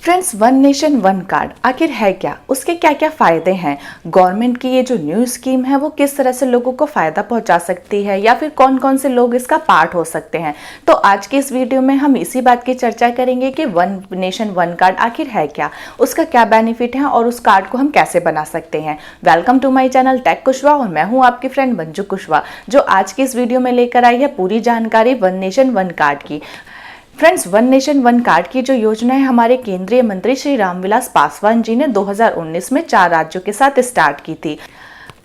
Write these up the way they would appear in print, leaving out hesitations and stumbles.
Friends, one nation one card आखिर है क्या, उसके क्या क्या फायदे हैं, गवर्नमेंट की ये जो न्यू स्कीम है वो किस तरह से लोगों को फायदा पहुंचा सकती है या फिर कौन कौन से लोग इसका पार्ट हो सकते हैं। तो आज की इस वीडियो में हम इसी बात की चर्चा करेंगे कि वन नेशन वन कार्ड आखिर है क्या, उसका क्या बेनिफिट है और उस कार्ड को हम कैसे बना सकते हैं। Welcome to my channel tech Kushwaha और मैं हूँ आपकी फ्रेंड मंजू कुशवाहा, जो आज की इस वीडियो में लेकर आई है पूरी जानकारी वन नेशन वन कार्ड की। Friends, one nation one card की जो योजना है हमारे केंद्रीय मंत्री श्री रामविलास पासवान जी ने 2019 में 4 राज्यों के साथ स्टार्ट की थी।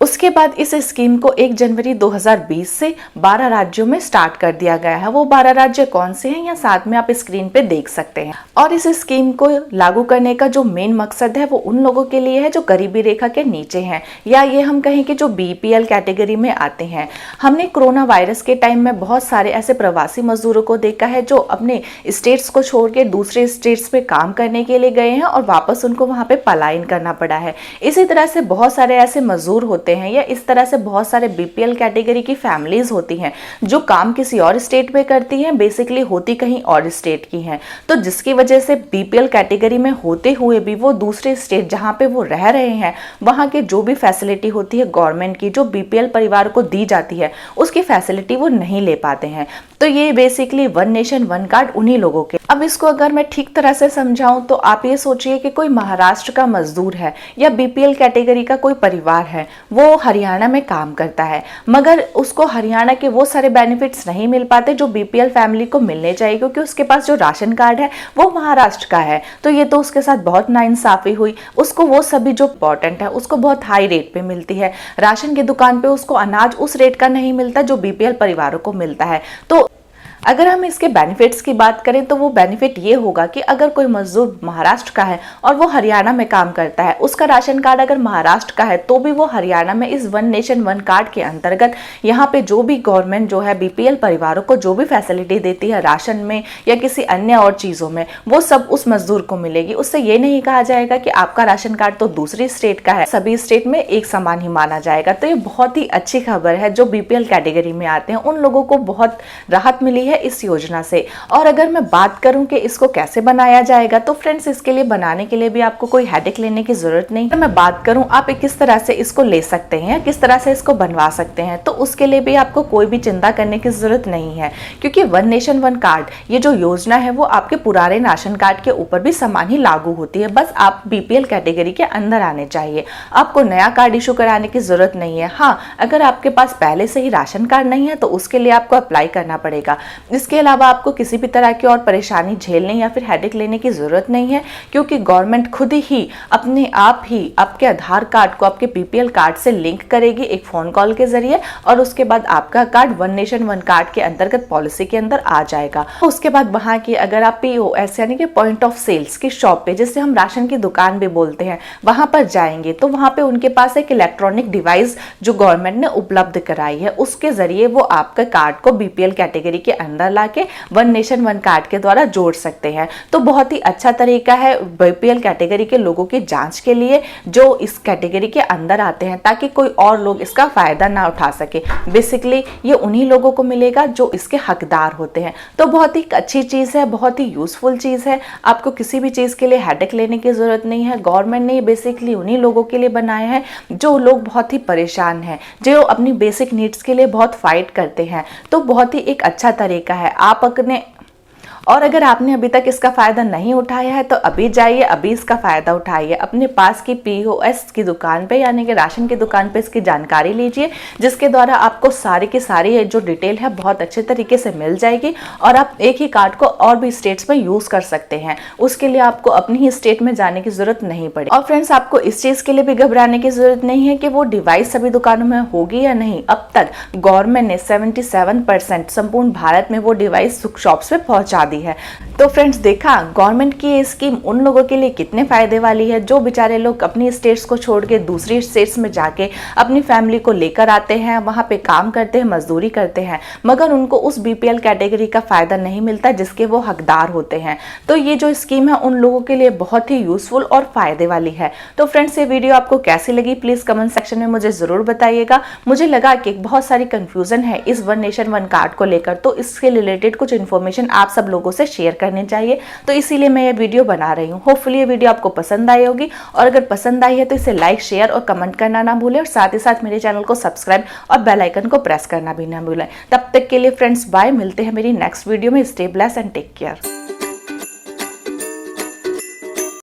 उसके बाद इस स्कीम को 1 जनवरी 2020 से 12 राज्यों में स्टार्ट कर दिया गया है। वो 12 राज्य कौन से हैं या साथ में आप स्क्रीन पे देख सकते हैं। और इस स्कीम को लागू करने का जो मेन मकसद है वो उन लोगों के लिए है जो गरीबी रेखा के नीचे हैं, या ये हम कहें कि जो बीपीएल कैटेगरी में आते हैं। हमने कोरोना वायरस के टाइम में बहुत सारे ऐसे प्रवासी मजदूरों को देखा है जो अपने स्टेट्स को छोड़ के दूसरे स्टेट्स में काम करने के लिए गए हैं और वापस उनको वहाँ पे पलायन करना पड़ा है। इसी तरह से बहुत सारे ऐसे मजदूर होते हैं या इस तरह से बहुत सारे बीपीएल कैटेगरी की फैमिलीज होती हैं जो काम किसी और स्टेट में करती हैं, बेसिकली होती कहीं और स्टेट की हैं। तो जिसकी वजह से बीपीएल कैटेगरी में होते हुए भी वो दूसरे स्टेट जहां पे वो रह रहे हैं वहां के जो भी फैसिलिटी होती है गवर्नमेंट की, जो बीपीएल परिवार को दी जाती है, उसकी फैसिलिटी वो नहीं ले पाते हैं। तो ये basically one nation one card उन्हीं लोगों के। अब इसको अगर मैं ठीक तरह से समझाऊं तो आप ये सोचिए कि कोई महाराष्ट्र का मजदूर है या बीपीएल कैटेगरी का कोई परिवार है, वो हरियाणा में काम करता है, मगर उसको हरियाणा के वो सारे बेनिफिट्स नहीं मिल पाते जो बीपीएल फैमिली को मिलने चाहिए, क्योंकि उसके पास जो राशन कार्ड है वो महाराष्ट्र का है। तो ये तो उसके साथ बहुत नाइंसाफी हुई। उसको वो सभी जो इंपॉर्टेंट है उसको बहुत हाई रेट पे मिलती है, राशन की दुकान पे उसको अनाज उस रेट का नहीं मिलता जो बीपीएल परिवारों को मिलता है। तो अगर हम इसके बेनिफिट्स की बात करें तो वो बेनिफिट ये होगा कि अगर कोई मजदूर महाराष्ट्र का है और वो हरियाणा में काम करता है, उसका राशन कार्ड अगर महाराष्ट्र का है तो भी वो हरियाणा में इस वन नेशन वन कार्ड के अंतर्गत यहाँ पे जो भी गवर्नमेंट जो है बीपीएल परिवारों को जो भी फैसिलिटी देती है राशन में या किसी अन्य और चीज़ों में, वो सब उस मजदूर को मिलेगी। उससे ये नहीं कहा जाएगा कि आपका राशन कार्ड तो दूसरी स्टेट का है, सभी स्टेट में एक समान ही माना जाएगा। तो ये बहुत ही अच्छी खबर है। जो बीपीएल कैटेगरी में आते हैं उन लोगों को बहुत राहत मिली है इस योजना से। और अगर मैं बात करूं कि इसको कैसे बनाया जाएगा तो फ्रेंड्स, इसके लिए बनाने के लिए भी आपको कोई हेडेक लेने की जरूरत नहीं है। मैं बात करूं आप किस तरह से इसको ले सकते हैं या किस तरह से इसको बनवा सकते हैं, तो उसके लिए भी आपको कोई भी चिंता करने की जरूरत नहीं है, क्योंकि वन नेशन वन कार्ड ये जो योजना है वो आपके पुराने राशन कार्ड के ऊपर भी समान ही लागू होती है। बस आप बीपीएल कैटेगरी के अंदर आने चाहिए, आपको नया कार्ड इशू कराने की जरूरत नहीं है। हाँ, अगर आपके पास पहले से ही राशन कार्ड नहीं है तो उसके लिए आपको अप्लाई करना पड़ेगा। इसके अलावा आपको किसी भी तरह की और परेशानी झेलने या फिर हेडेक लेने की जरूरत नहीं है, क्योंकि गवर्नमेंट खुद ही अपने आप ही आपके आधार कार्ड को आपके बीपीएल कार्ड से लिंक करेगी एक फोन कॉल के जरिए, और उसके बाद आपका card one nation one card के अंतर्गत पॉलिसी के अंदर आ जाएगा। उसके बाद वहां की अगर आप पीओएस यानी कि पॉइंट ऑफ सेल्स की शॉप पे, जिससे हम राशन की दुकान भी बोलते हैं, वहां पर जाएंगे तो वहां पे उनके पास एक इलेक्ट्रॉनिक डिवाइस जो गवर्नमेंट ने उपलब्ध कराई है, उसके जरिए वो आपके कार्ड को बीपीएल कैटेगरी के अंदर लाके वन नेशन वन कार्ड के द्वारा जोड़ सकते हैं। तो बहुत ही अच्छा तरीका है बीपीएल कैटेगरी के लोगों की जांच के लिए जो इस कैटेगरी के अंदर आते हैं, ताकि कोई और लोग इसका फायदा ना उठा सके। बेसिकली ये उन्हीं लोगों को मिलेगा जो इसके हकदार होते हैं। तो बहुत ही अच्छी चीज है, बहुत ही यूजफुल चीज है। आपको किसी भी चीज के लिए हेडेक लेने की जरूरत नहीं है। गवर्नमेंट ने बेसिकली उन्हीं लोगों के लिए बनाया है जो लोग बहुत ही परेशान हैं, जो अपनी बेसिक नीड्स के लिए बहुत फाइट करते हैं। तो बहुत ही एक अच्छा तरीका है। आप अपने और अगर आपने अभी तक इसका फायदा नहीं उठाया है तो अभी जाइए, अभी इसका फायदा उठाइए। अपने पास की पीओएस की दुकान पे यानी कि राशन की दुकान पे इसकी जानकारी लीजिए, जिसके द्वारा आपको सारी की सारी जो डिटेल है बहुत अच्छे तरीके से मिल जाएगी और आप एक ही कार्ड को और भी स्टेट्स में यूज कर सकते हैं। उसके लिए आपको अपनी ही स्टेट में जाने की जरूरत नहीं पड़े। और फ्रेंड्स, आपको इस चीज के लिए भी घबराने की जरूरत नहीं है कि वो डिवाइस सभी दुकानों में होगी या नहीं। अब तक गवर्नमेंट ने 77% संपूर्ण भारत में वो डिवाइस शॉप्स पे पहुंचा दी है। तो फ्रेंड्स, देखा गवर्नमेंट की ये स्कीम उन लोगों के लिए कितने फायदे वाली है जो बेचारे लोग अपनी स्टेट्स को छोड़ के दूसरी स्टेट्स में जाके अपनी फैमिली को लेकर आते हैं, वहां पे काम करते हैं, मजदूरी करते हैं, मगर उनको उस बीपीएल कैटेगरी का फायदा नहीं मिलता जिसके वो हकदार होते हैं। तो ये जो स्कीम है उन लोगों के लिए बहुत ही यूजफुल और फायदे वाली है। तो फ्रेंड्स, ये वीडियो आपको कैसी लगी प्लीज कमेंट सेक्शन में मुझे जरूर बताइएगा। मुझे लगा कि बहुत सारी कंफ्यूजन है इस वन नेशन वन कार्ड को लेकर, तो इसके रिलेटेड कुछ इन्फॉर्मेशन आप सब लोगों लोगों से शेयर करने चाहिए। तो इसीलिए मैं ये वीडियो बना रही हूँ। होपफुली ये वीडियो आपको पसंद आई होगी, और अगर पसंद आई है तो इसे लाइक, शेयर और कमेंट करना ना भूलें, और साथ ही साथ मेरे चैनल को सब्सक्राइब और बेल आइकन को प्रेस करना भी ना भूलें। तब तक के लिए फ्रेंड्स बाय, मिलते हैं मेरी नेक्स्ट वीडियो में। Stay blessed and take care.